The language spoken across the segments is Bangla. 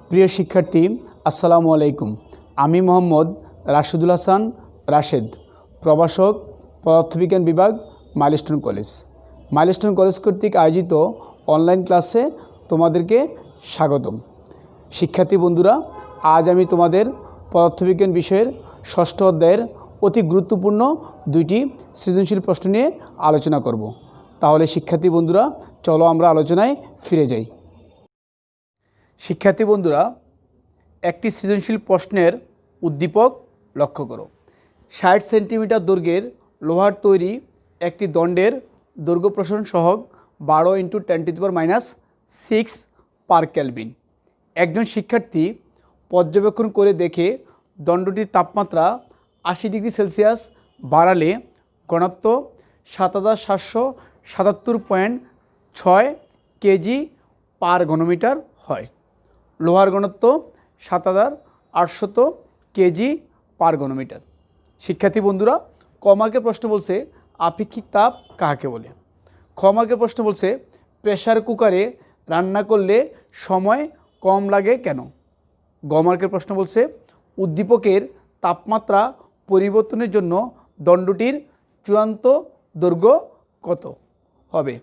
প্রিয় শিক্ষার্থী, আসসালামু আলাইকুম। আমি মোহাম্মদ রাশেদুল হাসান রাশেদ, প্রভাষক, পদার্থবিজ্ঞান বিভাগ, মাইলস্টোন কলেজ। মাইলস্টোন কলেজ কর্তৃক আয়োজিত অনলাইন ক্লাসে তোমাদেরকে স্বাগতম। শিক্ষার্থী বন্ধুরা, আজ আমি তোমাদের পদার্থবিজ্ঞান বিষয়ের ষষ্ঠ অধ্যায়ের অতি গুরুত্বপূর্ণ দুইটি সৃজনশীল প্রশ্ন নিয়ে আলোচনা করব। তাহলে শিক্ষার্থী বন্ধুরা, চলো আমরা আলোচনায় ফিরে যাই। শিক্ষার্থী বন্ধুরা, একটি সৃজনশীল প্রশ্নের উদ্দীপক লক্ষ্য করো। 60 সেন্টিমিটার দৈর্ঘ্যের লোহার তৈরি একটি দণ্ডের দৈর্ঘ্য প্রসারণ সহগ 12 × 10⁻⁶ পার কেলভিন। একজন শিক্ষার্থী পর্যবেক্ষণ করে দেখে দণ্ডটির তাপমাত্রা 80 ডিগ্রি সেলসিয়াস বাড়ালে ঘনত্ব 7777.6 কেজি পার ঘনমিটার হয়। লোহার ঘনত্ব 7800 কেজি পার ঘনমিটার। শিক্ষার্থী বন্ধুরা, ক মার্কের প্রশ্ন বলছে আপেক্ষিক তাপ কাকে বলে। খ মার্কের প্রশ্ন বলছে প্রেসার কুকারে রান্না করলে সময় কম লাগে কেন। গ মার্কের প্রশ্ন বলছে উদ্দীপকের তাপমাত্রা পরিবর্তনের জন্য দণ্ডটির চূড়ান্ত দৈর্ঘ্য কত হবে।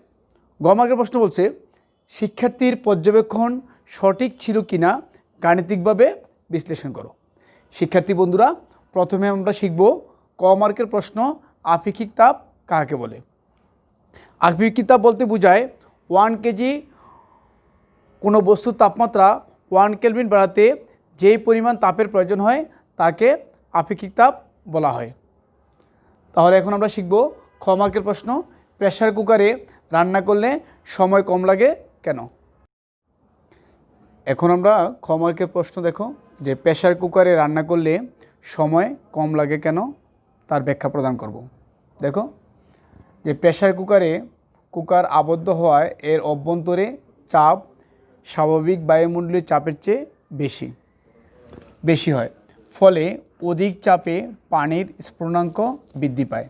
গ মার্কের প্রশ্ন বলছে শিক্ষার্থীর পর্যবেক্ষণ সঠিক ছিল কিনা গাণিতিকভাবে বিশ্লেষণ করো। শিক্ষার্থী বন্ধুরা, প্রথমে আমরা শিখব ক মার্কের প্রশ্ন আপেক্ষিক তাপ কাকে বলে। আপেক্ষিক তাপ বলতে বোঝায় 1 কেজি কোনো বস্তুর তাপমাত্রা 1 কেলভিন বাড়াতে যেই পরিমাণ তাপের প্রয়োজন হয় তাকে আপেক্ষিক তাপ বলা হয়। তাহলে এখন আমরা শিখব খ মার্কের প্রশ্ন প্রেসার কুকারে রান্না করলে সময় কম লাগে কেন। এখন আমরা খ মার্কের প্রশ্ন দেখো যে প্রেসার কুকারে রান্না করলে সময় কম লাগে কেন তার ব্যাখ্যা প্রদান করব। দেখো যে প্রেসার কুকার আবদ্ধ হওয়ায় এর অভ্যন্তরে চাপ স্বাভাবিক বায়ুমণ্ডলীয় চাপের চেয়ে বেশি হয়, ফলে অধিক চাপে পানির স্ফুটনাঙ্ক বৃদ্ধি পায়।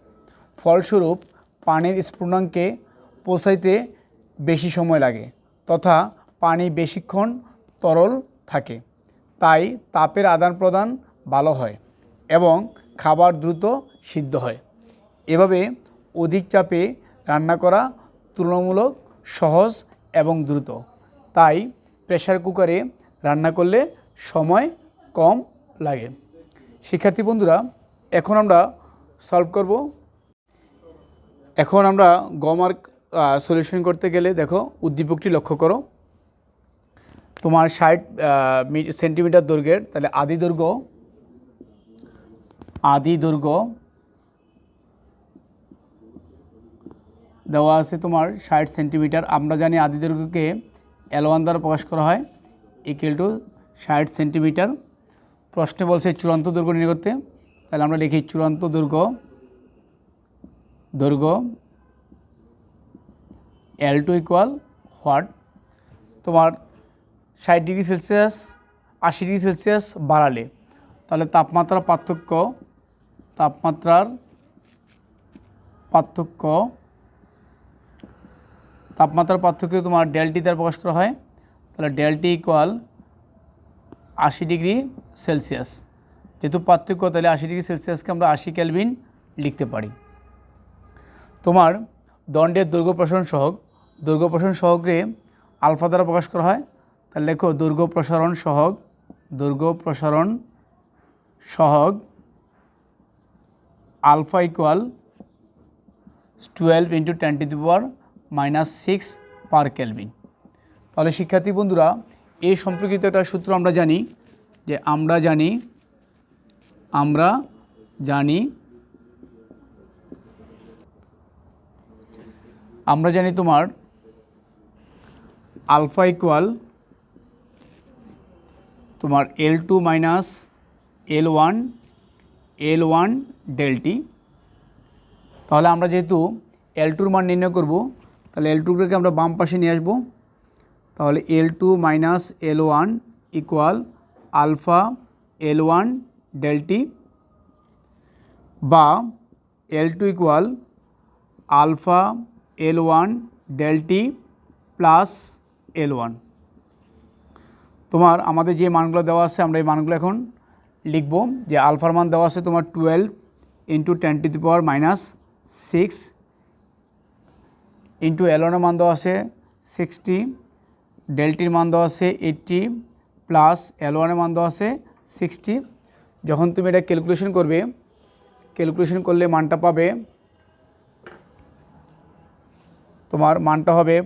ফলস্বরূপ পানির স্ফুটনাঙ্কে পৌঁছাইতে বেশি সময় লাগে তথা পানি বেশিক্ষণ তরল থাকে। তাই তাপের আদান প্রদান ভালো হয় এবং খাবার দ্রুত সিদ্ধ হয়। এভাবে অধিক চাপে রান্না করা তুলনামূলক সহজ এবং দ্রুত। তাই প্রেসার কুকারে রান্না করলে সময় কম লাগে। শিক্ষার্থী বন্ধুরা, এখন আমরা সলভ করব। এখন আমরা গ মার্ক সলিউশন করতে গেলে দেখো উদ্দীপকটি লক্ষ্য করো। তোমার 60 সেন্টিমিটার দৈর্ঘ্যের, তাহলে আদি দৈর্ঘ্য দেওয়া আছে তোমার 60 সেন্টিমিটার। আমরা জানি আদি দৈর্ঘ্যকে L1 দ্বারা প্রকাশ করা হয় = 60 সেন্টিমিটার। প্রশ্নে বলছে চূড়ান্ত দৈর্ঘ্য নির্ণয় করতে, তাহলে আমরা লিখি চূড়ান্ত দৈর্ঘ্য L2 = হোয়াট। তোমার 60 ডিগ্রি সেলসিয়াস 80 ডিগ্রি সেলসিয়াস বাড়ালে তাহলে তাপমাত্রার পার্থক্য তোমার ডেলটি দ্বারা প্রকাশ করা হয়। তাহলে ডেলটি = 80 ডিগ্রি সেলসিয়াস। যেহেতু পার্থক্য, তাহলে 80 ডিগ্রি সেলসিয়াসকে আমরা 80 কেলভিন লিখতে পারি। তোমার দণ্ডের দৈর্ঘ্য প্রসারণ সহগকে আলফা দ্বারা প্রকাশ করা হয়। তাহলে লেখো দৈর্ঘ্য প্রসারণ সহগ আলফা = 12 × 10⁻⁶ পার কেলভিন। তাহলে শিক্ষার্থী বন্ধুরা, এই সম্পর্কিত একটা সূত্র আমরা জানি তোমার আলফা = তোমার L2 - L1 ডেলটি। তাহলে আমরা যেহেতু L2-র মান নির্ণয় করব, তাহলে L2-কে আমরা বাম পাশে নিয়ে আসব। তাহলে L2 - L1 = আলফা L1 ডেলটি, বা L2 = alpha L1 ডেলটি plus L1। তোমার আমাদের যে মানগুলো দেওয়া আছে আমরা এই মানগুলো এখন লিখব। যে আলফার মান দেওয়া আছে তোমার 12 ইন্টু 10⁻⁶ ইন্টু L1 এর মান দেওয়া আছে 60, ডেলটির মান দেওয়া আছে 80 প্লাস L1 এর মান দেওয়া আছে 60। যখন তুমি এটা ক্যালকুলেশন করবে, ক্যালকুলেশন করলে মানটা পাবে, তোমার মানটা হবে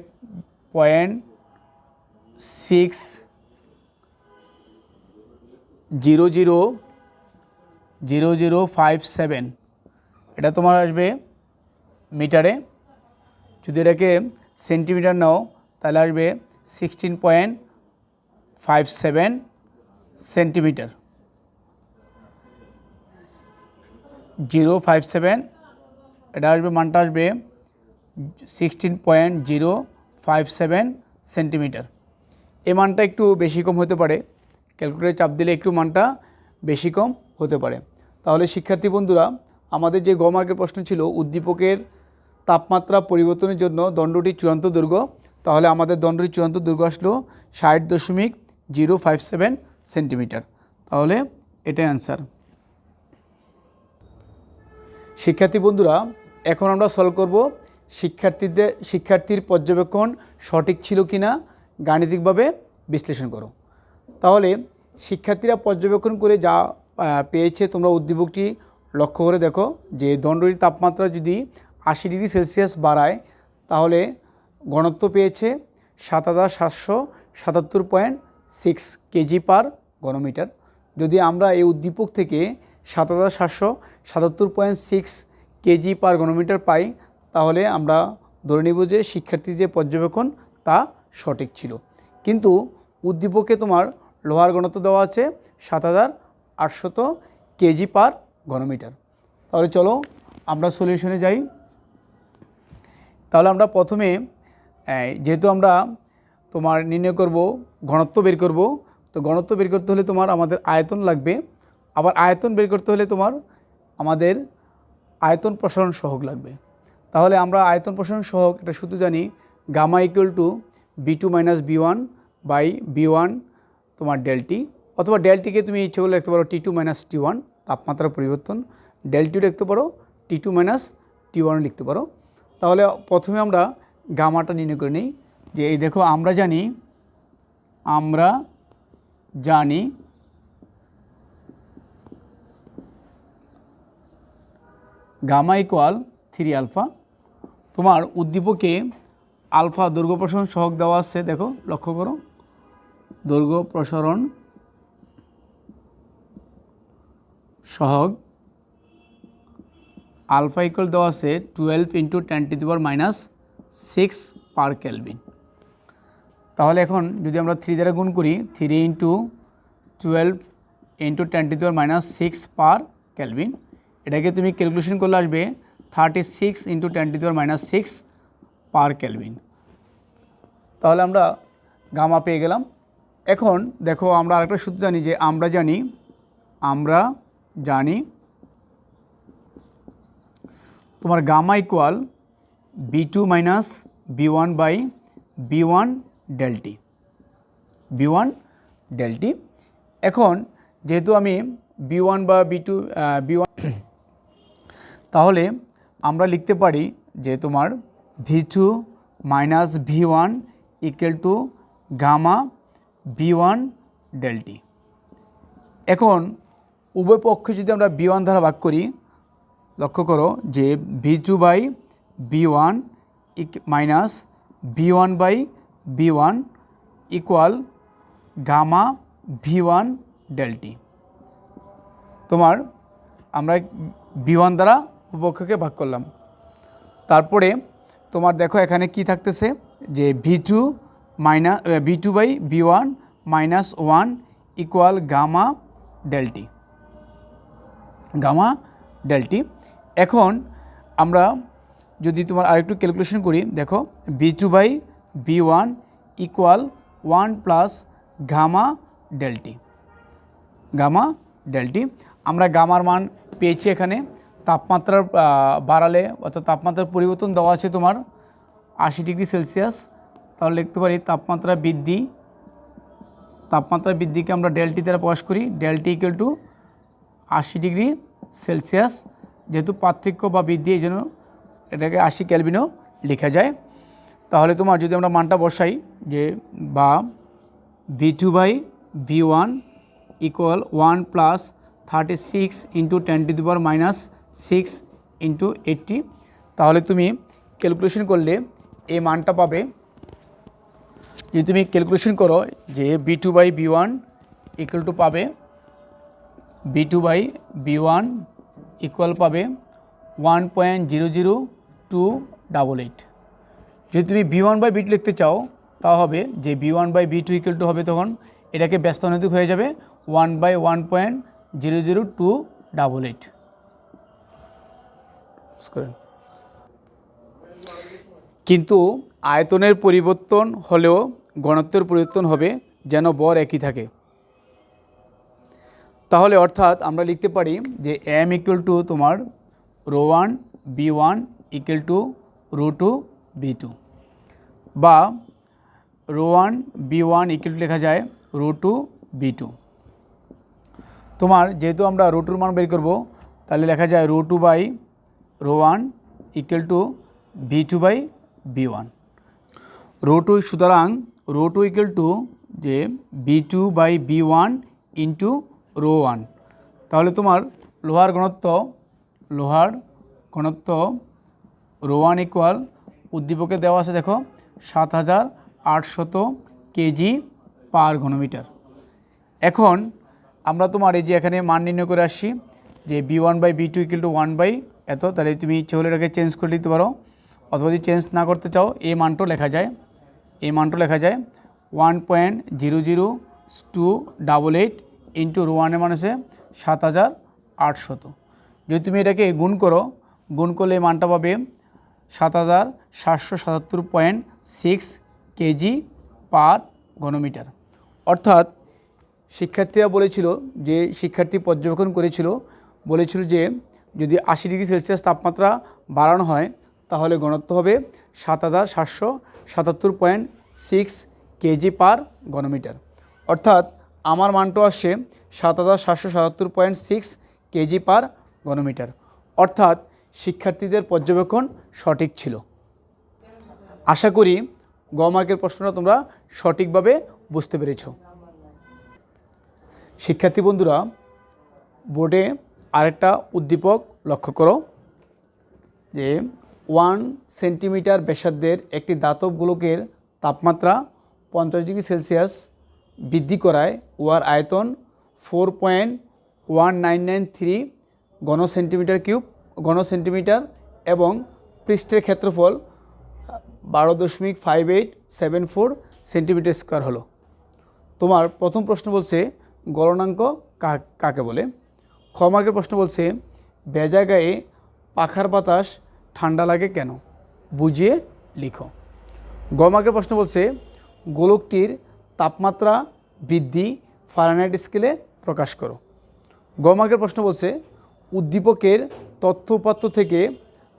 0.000057। এটা তোমার আসবে মিটারে। যদি এটাকে সেন্টিমিটার নাও তাহলে আসবে 16.57 সেন্টিমিটার। 057 এটা আসবে, মানটা আসবে 16.057 সেন্টিমিটার। এই মানটা একটু বেশি কম হতে পারে, ক্যালকুলেটরে চাপ দিলে একটু মানটা বেশি কম হতে পারে। তাহলে শিক্ষার্থী বন্ধুরা, আমাদের যে গ মার্কের প্রশ্ন ছিল উদ্দীপকের তাপমাত্রা পরিবর্তনের জন্য দণ্ডটির চূড়ান্ত দৈর্ঘ্য, তাহলে আমাদের দণ্ডটির চূড়ান্ত দৈর্ঘ্য আসলো 60.057 সেন্টিমিটার। তাহলে এটাই অ্যান্সার। শিক্ষার্থী বন্ধুরা, এখন আমরা সলভ করব শিক্ষার্থীর পর্যবেক্ষণ সঠিক ছিল কিনা গাণিতিকভাবে বিশ্লেষণ করো। তাহলে শিক্ষার্থীরা পর্যবেক্ষণ করে যা পেয়েছে তোমরা উদ্দীপকটি লক্ষ্য করে দেখো যে দণ্ডটির তাপমাত্রা যদি 80 ডিগ্রি সেলসিয়াস বাড়ায় তাহলে ঘনত্ব পেয়েছে 7777.6 কেজি পার ঘনমিটার। যদি আমরা এই উদ্দীপক থেকে 7777.6 কেজি পার ঘনমিটার পাই তাহলে আমরা ধরে নিব যে শিক্ষার্থীর যে পর্যবেক্ষণ তা সঠিক ছিল। কিন্তু উদ্দীপকে তোমার লোহার ঘনত্ব দেওয়া আছে 7800 কেজি পার ঘনমিটার। তাহলে চলো আমরা সলিউশনে যাই। তাহলে আমরা প্রথমে যেহেতু আমরা তোমার নির্ণয় করব ঘনত্ব বের করব, তো ঘনত্ব বের করতে হলে তোমার আমাদের আয়তন লাগবে। আবার আয়তন বের করতে হলে তোমার আমাদের আয়তন প্রসারণ সহগ লাগবে। তাহলে আমরা আয়তন প্রসারণ সহগ এটা সূত্র জানি, gamma equal to B2 minus B1 by B1 তোমার ডেলটি, অথবা ডেলটিকে তুমি ইচ্ছে করলে লিখতে পারো T2 মাইনাস T1 তাপমাত্রার পরিবর্তন, ডেলটিও লিখতে পারো T2 মাইনাস T1 লিখতে পারো। তাহলে প্রথমে আমরা গামাটা নির্ণয় করে নিই। যে এই দেখো আমরা জানি গামা ইকুয়াল 3 আলফা। তোমার উদ্দীপকে আলফা দৈর্ঘ্য প্রসারণ সহগ দেওয়া আছে, দেখো লক্ষ্য করো, দৈর্ঘ্য প্রসারণ সহগ আলফা ইকুয়াল দেওয়া আছে 12 ইন্টু 10⁻⁶ পার কেলভিন। তাহলে এখন যদি আমরা 3 দ্বারা গুণ করি, 3 ইন্টু 12 ইন্টু 10⁻⁶ পার কেলভিন, এটাকে তুমি ক্যালকুলেশন করলে আসবে 36 ইন্টু 10⁻⁶ পার কেলভিন। তাহলে আমরা গামা পেয়ে গেলাম। এখন দেখো আমরা আরেকটা সূত্র জানি, যে আমরা জানি তোমার gamma equal B2 minus B1 by B1 del T. এখন যেহেতু আমি B1 বা B2 B1 তাহলে আমরা লিখতে পারি যে তোমার V2 minus V1 equal to gamma B1 del T. এখন উভয় পক্ষে যদি আমরা B1 দ্বারা ভাগ করি, লক্ষ্য করো যে V2 by B1 minus B1 by B1 equal gamma V1 del T. তোমার আমরা B1 দ্বারা উভয়পক্ষকে ভাগ করলাম। তারপরে তোমার দেখো এখানে কি থাকতেছে, যে V2 by B1 minus 1 equal gamma del T. এখন আমরা যদি তোমার আরেকটু ক্যালকুলেশন করি, দেখো B2 by B1 equal 1 plus gamma del T. আমরা গামার মান পেয়েছি এখানে। তাপমাত্রার বাড়ালে অর্থাৎ তাপমাত্রার পরিবর্তন দেওয়া আছে তোমার 80 ডিগ্রি সেলসিয়াস, তাহলে লিখতে পারি তাপমাত্রা বৃদ্ধি তাপমাত্রা বৃদ্ধিকে আমরা ডেলটি দ্বারা প্রকাশ করি। ডেলটি ইকুয়াল টু 80 ডিগ্রি সেলসিয়াস, যেহেতু পার্থক্য বা বৃদ্ধি এই জন্য এটাকে 80 কেলভিনও লেখা যায়। তাহলে তোমার যদি আমরা মানটা বসাই যে বা V2/V1 equal 1 plus 36 into 10⁻⁻6 into 80, তাহলে তুমি ক্যালকুলেশন করলে এই মানটা পাবে। যদি তুমি ক্যালকুলেশন করো যে V2/V1 ইকুয়াল টু পাবে V2/V1 ইকুয়াল পাবে 1.002888। যদি তুমি V1/V2 লিখতে চাও তা হবে যে V1/V2 ইকুয়াল টু হবে, তখন এটাকে ব্যস্তানুপাতিক হয়ে যাবে 1/1.002888। কিন্তু আয়তনের পরিবর্তন হলেও ঘনত্বের পরিবর্তন হবে যেন ভর একই থাকে। তাহলে অর্থাৎ আমরা লিখতে পারি যে m ইকুয়াল টু তোমার ρ1 v1 ইকুয়াল টু ρ2 v2, বা ρ1 v1 ইকুয়াল টু লেখা যায় ρ2 v2। তোমার যেহেতু আমরা ρ2 মান বের করব, তাহলে লেখা যায় ρ2/ρ1 ইকুয়াল টু v2/v1। ρ2 সুতরাং ρ2 ইকুয়াল টু যে v2/v1 ইন্টু ρ1। তাহলে তোমার লোহার ঘনত্ব ρ1 ইকুয়াল উদ্দীপকে দেওয়া আছে, দেখো 7800 কেজি পার ঘনমিটার। এখন আমরা তোমার এই যে এখানে মান নির্ণয় করে আসছি যে v1/v2 ইকুয়াল টু 1 এত, তাহলে তুমি ইচ্ছে হলে এটাকে চেঞ্জ করে দিতে পারো, অথবা যদি চেঞ্জ না করতে চাও এই মানটাও লেখা যায় 1.00288 ইন্টু ρ1 এর মান হচ্ছে 7800। যদি তুমি এটাকে গুণ করলে এই মানটা পাবে 7777.6 কেজি পার ঘনমিটার। অর্থাৎ শিক্ষার্থীরা বলেছিল যে শিক্ষার্থী পর্যবেক্ষণ বলেছিল যে যদি 80 ডিগ্রি সেলসিয়াস তাপমাত্রা বাড়ানো হয় তাহলে ঘনত্ব হবে 7777.6 কেজি পার ঘনমিটার। অর্থাৎ আমার মানটা আসছে 7777.6 কেজি পার ঘনমিটার। অর্থাৎ শিক্ষার্থীদের পর্যবেক্ষণ সঠিক ছিল। আশা করি গ মার্কের প্রশ্নটা তোমরা সঠিকভাবে বুঝতে পেরেছ। শিক্ষার্থী বন্ধুরা, বোর্ডে আরেকটা উদ্দীপক লক্ষ্য করো যে 1 সেন্টিমিটার ব্যাসার্ধের একটি ধাতব গোলকের তাপমাত্রা 50 ডিগ্রি সেলসিয়াস বৃদ্ধি করায় উহার আয়তন 4.1993 ঘন সেন্টিমিটার এবং পৃষ্ঠের ক্ষেত্রফল 12.5874 সেন্টিমিটার স্কোয়ার হলো। তোমার প্রথম প্রশ্ন বলছে গলনাঙ্ক কাকে বলে। খ মার্কের প্রশ্ন বলছে ভেজা গায়ে পাখার বাতাস ঠান্ডা লাগে কেন, বুঝিয়ে লিখো। গ মার্কের প্রশ্ন বলছে গোলকটির তাপমাত্রা বৃদ্ধি ফারেনহাইট স্কেলে প্রকাশ করো। গ মার্কের প্রশ্ন বলছে উদ্দীপকের তথ্য উপাত্ত থেকে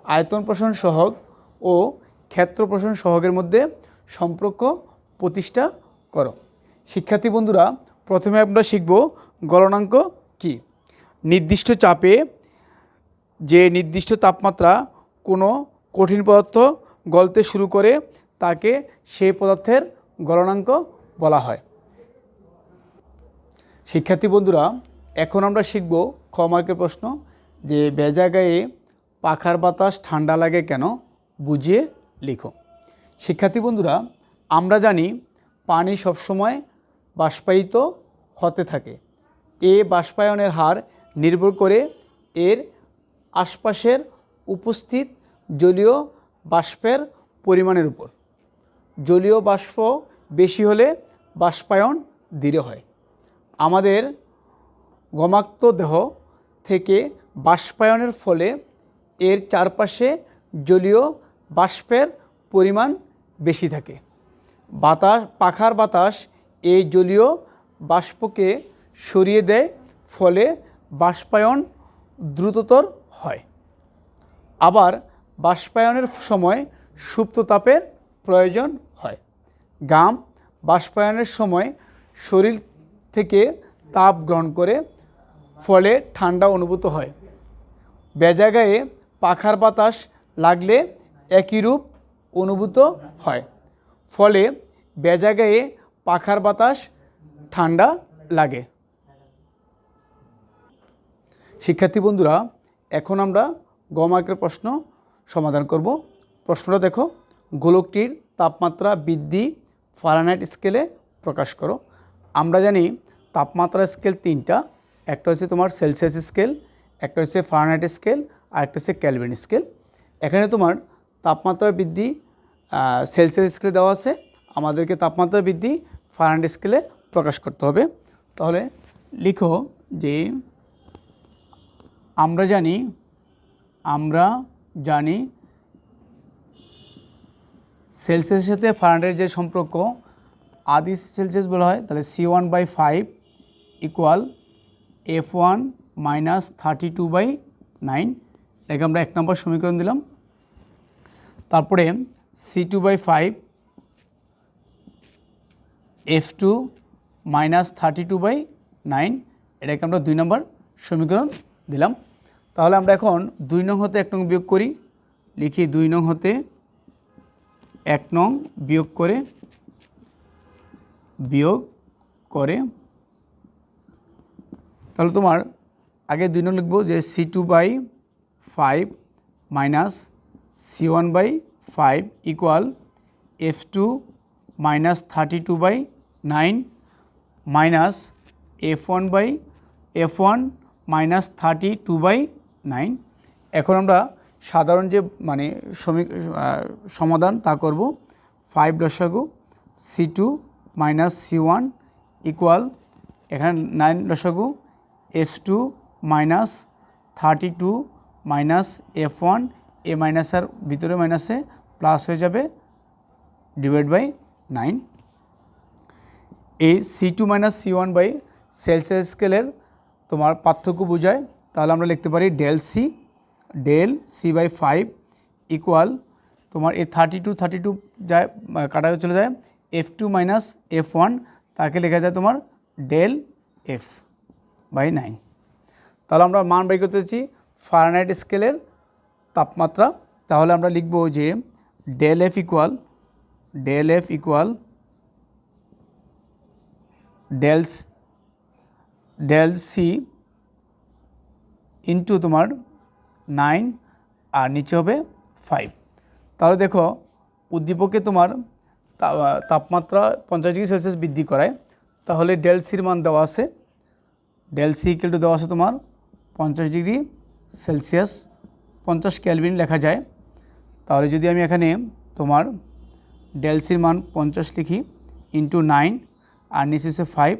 আয়তন প্রসারণ সহগ ও ক্ষেত্র প্রসারণ সহগের মধ্যে সম্পর্ক প্রতিষ্ঠা করো। শিক্ষার্থী বন্ধুরা, প্রথমে আমরা শিখব গলনাঙ্ক কি। নির্দিষ্ট চাপে যে নির্দিষ্ট তাপমাত্রা কোনো কঠিন পদার্থ গলতে শুরু করে তাকে সেই পদার্থের গলনাঙ্ক বলা হয়। শিক্ষার্থী বন্ধুরা, এখন আমরা শিখব খ মার্কের প্রশ্ন যে ভেজা গায়ে পাখার বাতাস ঠান্ডা লাগে কেন, বুঝিয়ে লিখো। শিক্ষার্থী বন্ধুরা, আমরা জানি পানি সবসময় বাষ্পায়িত হতে থাকে। এ বাষ্পায়নের হার নির্ভর করে এর আশপাশের উপস্থিত জলীয় বাষ্পের পরিমাণের উপর। জলীয় বাষ্প বেশি হলে বাষ্পায়ন ধীরে হয়। আমাদের গমাক্ত দেহ থেকে বাষ্পায়নের ফলে এর চারপাশে জলীয় বাষ্পের পরিমাণ বেশি থাকে। পাখার বাতাস এই জলীয় বাষ্পকে সরিয়ে দেয়, ফলে বাষ্পায়ন দ্রুততর হয়। আবার বাষ্পায়নের সময় সুপ্ত তাপের প্রয়োজন হয়। ঘাম বাষ্পায়নের সময় শরীর থেকে তাপ গ্রহণ করে, ফলে ঠান্ডা অনুভূত হয়। ভেজা গায়ে পাখার বাতাস লাগলে একই রূপ অনুভূত হয়, ফলে ভেজা গায়ে পাখার বাতাস ঠান্ডা লাগে। শিক্ষার্থী বন্ধুরা, এখন আমরা গ মার্কের প্রশ্ন সমাধান করব। প্রশ্নটা দেখো, গোলকটির তাপমাত্রা বৃদ্ধি ফারেনহাইট স্কেলে প্রকাশ করো। আমরা জানি তাপমাত্রা স্কেল তিনটা, একটা হচ্ছে তোমার সেলসিয়াস স্কেল, একটা হচ্ছে ফারেনহাইট স্কেল, আর একটা হচ্ছে কেলভিন স্কেল। এখানে তোমার তাপমাত্রা বৃদ্ধি সেলসিয়াস স্কেলে দেওয়া আছে, আমাদেরকে তাপমাত্রা বৃদ্ধি ফারেনহাইট স্কেলে প্রকাশ করতে হবে। তাহলে লিখো যে আমরা জানি সেলসিয়াসের সাথে ফারেনহাইটের যে সম্পর্ক, আদি সেলসিয়াস বলা হয়, তাহলে C1/5 ইকুয়াল F1 মাইনাস 32/9। এটাকে আমরা 1 নম্বর সমীকরণ দিলাম। তারপরে C2/5 F2 মাইনাস 32/9, এটাকে আমরা 2 নম্বর সমীকরণ দিলাম। তাহলে আমরা এখন 2 নং হতে 1 নং বিয়োগ করি। লিখি 2 নং হতে 1 নং বিয়োগ করে তাহলে তোমার আগে 2 নং লিখবো যে C2/5 minus C1/5 equal F2 minus 32/9 minus F1 minus 32/9। এখন আমরা সাধারণ যে সমাধান তা করব। 5 লসাগু C2 মাইনাস C1 ইকুয়াল, এখানে 9 লসাগু F2 মাইনাস 32 মাইনাস F1, এ মাইনাসের ভিতরে মাইনাসে প্লাস হয়ে যাবে /9। এই C2 minus C1 by Celsius স্কেলের তোমার পার্থক্য বোঝায়। তাহলে আমরা লিখতে পারি ডেল C/5 ইকুয়াল তোমার এই 32 যায় কাটা চলে যায়, F2 মাইনাস F1, তাকে লেখা যায় তোমার ডেল F/9। তাহলে আমরা মান বের করতে চাচ্ছি ফারেনহাইট স্কেলের তাপমাত্রা। তাহলে আমরা লিখব যে del F equal del C into তোমার 9 আর নিচে হবে 5। তাহলে দেখো উদ্দীপকে তোমার তাপমাত্রা 50 ডিগ্রি সেলসিয়াস বৃদ্ধি করায়, তাহলে ডেল সির মান দেওয়া আছে, ডেল সি ইকুয়াল টু দেওয়া আছে তোমার 50 ডিগ্রি সেলসিয়াস, 50 কেলভিন লেখা যায়। তাহলে যদি আমি এখানে তোমার ডেল সির মান 50 লিখি ইন্টু 9 আর নিচে হচ্ছে 5,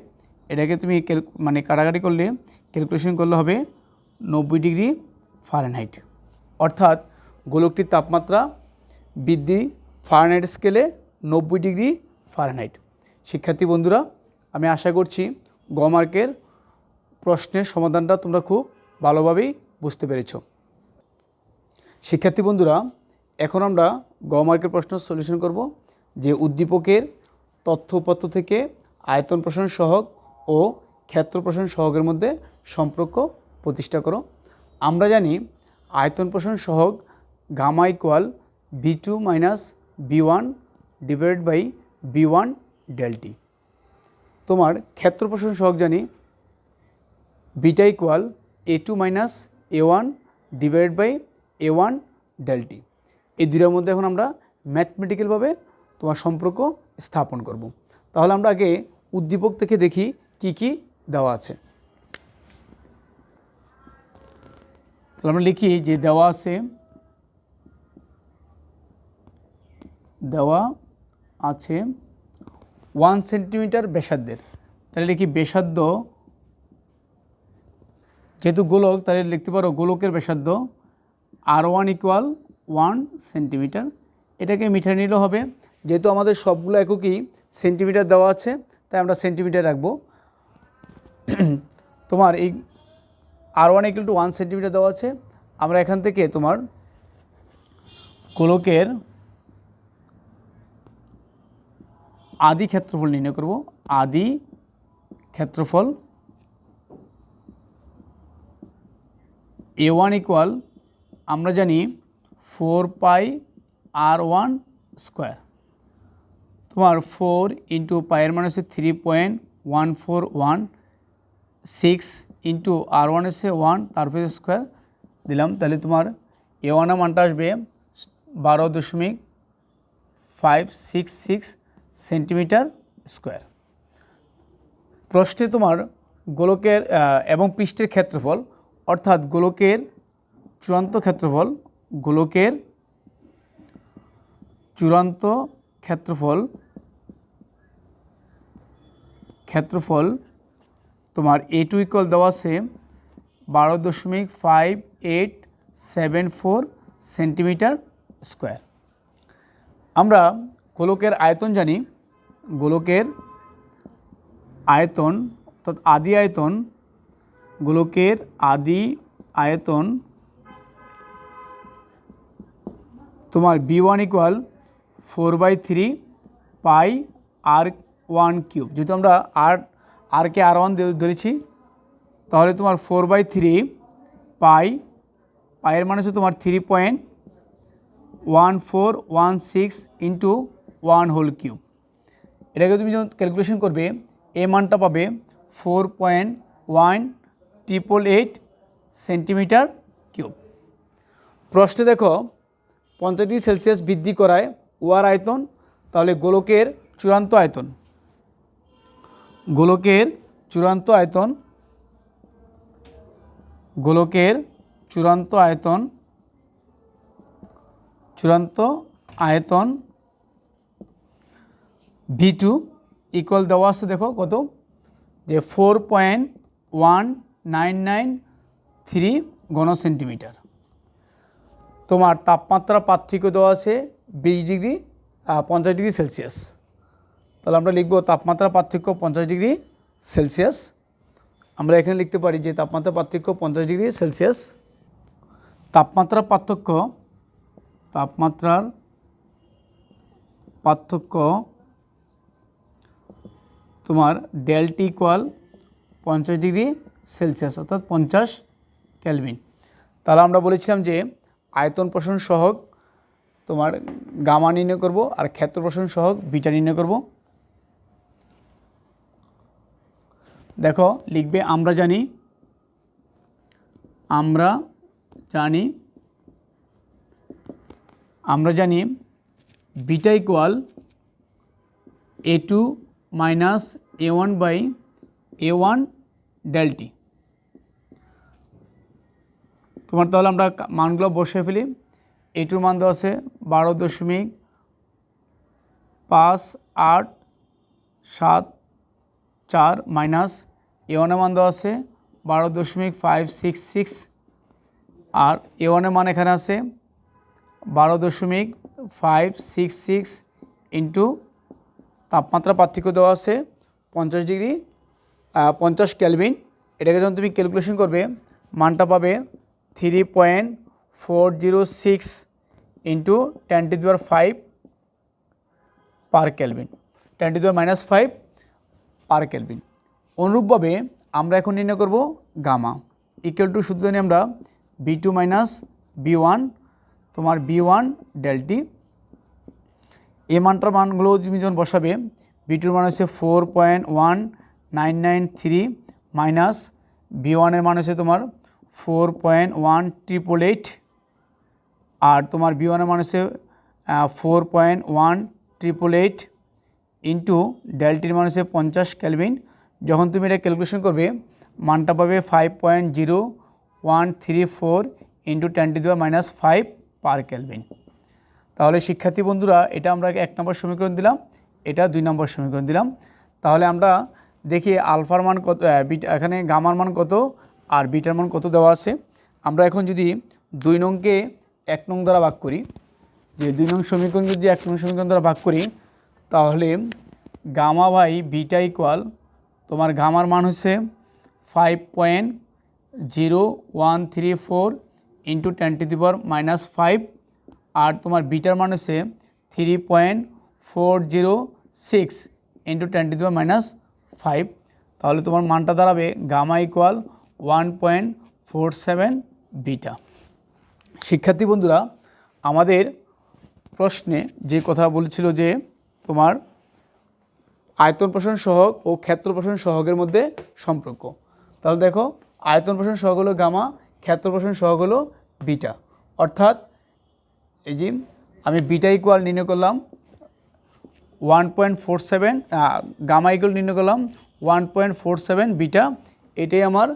এটাকে তুমি কাটাকাটি করলে ক্যালকুলেশন করলে হবে 90 ডিগ্রি ফারেনহাইট। অর্থাৎ গোলকটির তাপমাত্রা বৃদ্ধি ফারেনহাইট স্কেলে 90 ডিগ্রি ফারেনহাইট। শিক্ষার্থী বন্ধুরা, আমি আশা করছি গ মার্কের প্রশ্নের সমাধানটা তোমরা খুব ভালোভাবেই বুঝতে পেরেছ। শিক্ষার্থী বন্ধুরা, এখন আমরা গ মার্কের প্রশ্ন সলিউশন করব যে উদ্দীপকের তথ্য উপাত্ত থেকে আয়তন প্রসারণ সহগ ও ক্ষেত্র প্রসারণ সহগের মধ্যে সম্পর্ক প্রতিষ্ঠা করো। আমরা জানি আয়তন প্রসারণ সহগ gamma equal V2 minus V1 divided by V1 del T. তোমার ক্ষেত্র প্রসারণ সহগ জানি beta equal A2 minus A1 divided by A1 del T. এই দুইটার মধ্যে এখন আমরা ম্যাথমেটিক্যালভাবে তোমার সম্পর্ক স্থাপন করব। তাহলে আমরা আগে উদ্দীপক থেকে দেখি কি কি দেওয়া আছে। তাহলে আমরা লিখি যে দেওয়া আছে 1 সেন্টিমিটার ব্যাসার্ধের। তাহলে লিখি ব্যাসার্ধ, যেহেতু গোলক তাহলে লিখতে পারো গোলকের ব্যাসার্ধ R1 ইকুয়াল 1 সেন্টিমিটার। এটাকে মিটার নিলেও হবে, যেহেতু আমাদের সবগুলো এককই সেন্টিমিটার দেওয়া আছে তাই আমরা সেন্টিমিটার রাখবো। তোমার এই R1 ইকুয়াল টু 1 সেন্টিমিটার দেওয়া আছে। আমরা এখান থেকে তোমার গোলকের আদি ক্ষেত্রফল নির্ণয় করব। আদি ক্ষেত্রফল A1 ইকুয়াল আমরা জানি 4πr1 স্কোয়ার। তোমার 4 ইন্টু পায়ের মান হচ্ছে 3.1416 ইন্টু r1 হচ্ছে 1 তারপরে স্কোয়ার দিলাম, তাহলে তোমার A1 এর মানটা আসবে 12.566 সেন্টিমিটার স্কোয়ার। প্রশ্নে তোমার গোলকের এবং পৃষ্ঠের ক্ষেত্রফল অর্থাৎ গোলকের চূড়ান্ত ক্ষেত্রফল, গোলকের চূড়ান্ত ক্ষেত্রফল তোমার A2 ইকুয়াল দেওয়া আছে 12.5874 সেন্টিমিটার স্কোয়ার। আমরা গোলকের আয়তন জানি, গোলকের আয়তন অর্থাৎ আদি আয়তন, গোলকের আদি আয়তন তোমার B1 ইকুয়াল 4/3 পাই r1 কিউব। যেহেতু আমরা rকে r1 ধরেছি, তাহলে তোমার 4/3 পাইয়ের মানে হচ্ছে তোমার 3.1416 ইন্টু 1 হোল কিউব। এটাকে তুমি যখন ক্যালকুলেশন করবে এ মানটা পাবে 4.1888 সেন্টিমিটার কিউব। প্রশ্নে দেখো 50 ডিগ্রি সেলসিয়াস বৃদ্ধি করায় ওয়ার আয়তন, তাহলে গোলকের চূড়ান্ত আয়তন, গোলকের চূড়ান্ত আয়তন, গোলকের চূড়ান্ত আয়তন, চূড়ান্ত আয়তন V2 ইকুয়াল দেওয়া আছে দেখো কত, যে 4.1993 ঘন সেন্টিমিটার। তোমার তাপমাত্রা পার্থক্য দেওয়া আছে 20 ডিগ্রি 50 ডিগ্রি সেলসিয়াস। তাহলে আমরা লিখব তাপমাত্রা পার্থক্য 50 ডিগ্রি সেলসিয়াস। আমরা এখানে লিখতে পারি যে তাপমাত্রা পার্থক্য 50 ডিগ্রি সেলসিয়াস। তাপমাত্রার পার্থক্য, তাপমাত্রার পার্থক্য তোমার ডেল্টা ইকুয়াল 50 ডিগ্রি সেলসিয়াস অর্থাৎ 50 কেলভিন। তাহলে আমরা বলেছিলাম যে আয়তন প্রসারণ সহগ তোমার গামা নির্ণয় করব আর ক্ষেত্র প্রসারণ সহগ বিটা নির্ণয় করব। দেখো লিখবে আমরা জানি, আমরা জানি, আমরা জানি beta equal A2 minus A1 by A1 del T. তোমার তাহলে আমরা মানগুলো বসে ফেলি। A2 মান দেওয়া আছে 12.5874 মাইনাস A1 এর মান দেওয়া আছে 12.566 আর A1 এর মান এখানে আছে 12.566 ইন্টু তাপমাত্রা পার্থক্য দেওয়া আছে 50 ডিগ্রি 50 কেলভিন। এটাকে যখন তুমি ক্যালকুলেশন করবে মানটা পাবে 3.406 into 10⁵ per kelvin, 10⁻⁵ per kelvin. অনুরূপভাবে আমরা এখন নির্ণয় করব গামা ইকুয়াল টু সূত্র জানি আমরা B2 মাইনাস B1 তোমার B1 ডেল্টি। এই মানটার মানগুলো তুমি যখন বসাবে B2 মান হচ্ছে 4.1993 মাইনাস B1 এর মান হচ্ছে তোমার 4.1888 আর তোমার B1 এর মান হচ্ছে 4.1888 ইন্টু ডেল্টির মান হচ্ছে 50 কেলভিন। যখন তুমি এটা ক্যালকুলেশন করবে মানটা পাবে 5.0134 ইন্টু 10⁻⁵ পার কেলভিন। তাহলে শিক্ষার্থী বন্ধুরা এটা আমরা 1 নম্বর সমীকরণ দিলাম, এটা 2 নম্বর সমীকরণ দিলাম। তাহলে আমরা দেখি আলফার মান কত, এখানে গামার মান কত আর বিটার মান কত দেওয়া আছে। আমরা এখন যদি 2 নংকে 1 নং দ্বারা ভাগ করি, যে 2 নং সমীকরণ যদি 1 নং সমীকরণ দ্বারা ভাগ করি, তাহলে গামা বাই বিটা ইকুয়াল তোমার গামার মান হচ্ছে 5.0134 ইন্টু 10⁻⁵ আর তোমার বিটার মান হচ্ছে 3.406 ইন্টু 10⁻⁵। তাহলে তোমার মানটা দাঁড়াবে গামা ইকুয়াল 1.47 বিটা। শিক্ষার্থী বন্ধুরা, আমাদের প্রশ্নে যে কথা বলেছিল যে তোমার আয়তন প্রসারণ সহগ ও ক্ষেত্র প্রসারণ সহগের মধ্যে সম্পর্ক। তাহলে দেখো, আয়তন প্রসারণ সহগ হলো গামা, ক্ষেত্র প্রসারণ সহগ হলো বিটা। অর্থাৎ এই যে আমি বিটা ইকুয়াল নির্ণয় করলাম 1.47, গামা ইকুয়াল নির্ণয় করলাম 1.47 বিটা। এটাই আমার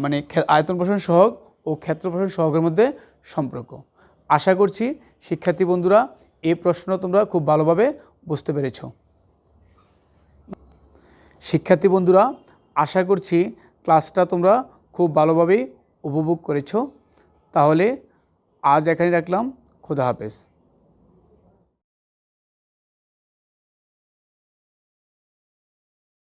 মানে আয়তন প্রসারণ সহগ ও ক্ষেত্র প্রসারণ সহগের মধ্যে সম্পর্ক। আশা করছি শিক্ষার্থী বন্ধুরা এই প্রশ্ন তোমরা খুব ভালোভাবে বুঝতে পেরেছ। শিক্ষার্থী বন্ধুরা, আশা করছি ক্লাসটা তোমরা খুব ভালোভাবেই উপভোগ করেছো। তাহলে আজ এখানে রাখলাম। খোদা হাফেজ।